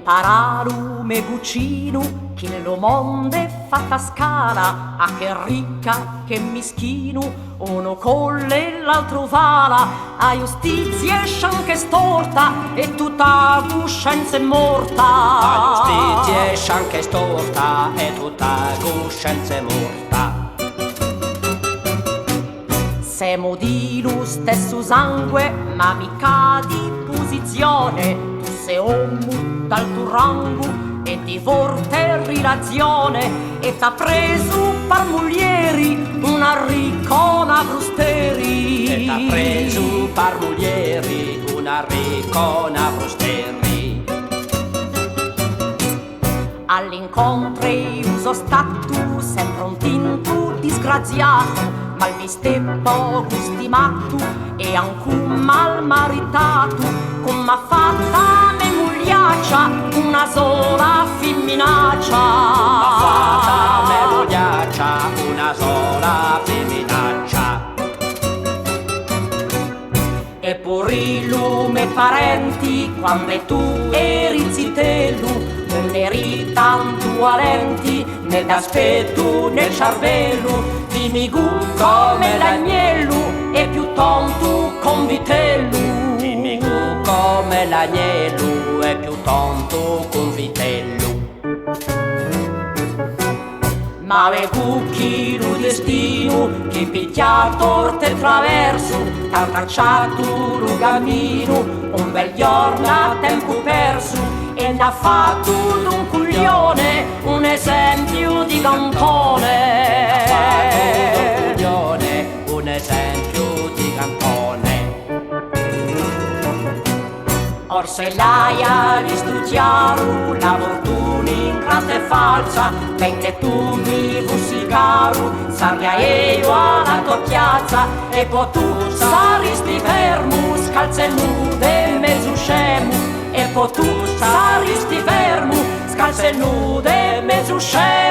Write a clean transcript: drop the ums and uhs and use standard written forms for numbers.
impararu me guccinu chi nello monde fatta scala, a che ricca che mischinu, uno colle l'altro vala, a giustizia escian che storta e tutta coscienza è morta. A giustizia escian che storta e tutta coscienza è morta. Semo di lo stesso sangue, ma mica di posizione. Tu sei uomo dal tuo rango e di forte relazione, e t'ha preso per moglieri una riccona frusteri. E t'ha preso per moglieri una riccona frusteri. All'incontro uso stato sempre un tinto disgraziato, mal visteppo, gustimato e anche mal maritato, come ha fatta me mugliaccia una sola femminaccia. Ma fatta me mugliaccia una sola femminaccia. E pure i lume parenti, quando tu eri zitello, non eri tanto valenti né d'aspetto né cervello. Dimmi come l'agnello e più tonto con vitello. Dimmi come l'agnello e più tonto con vitello. Ma è cucchi lo destino che picchia torte traverso, t'ha tracciato lo cammino, un bel giorno a tempo perso, e n'ha fatto d'un coglione un esempio di cantone. Un esempio di cantone. Or se l'aia visto chiaro, la fortuna ingrata e falsa, benché tu mi fossi caro, sarei io alla tua piazza, e poi tu saresti fermo, scalze nude mezzo scemo, e poi tu saresti fermo, scalze nude mezzo scemo.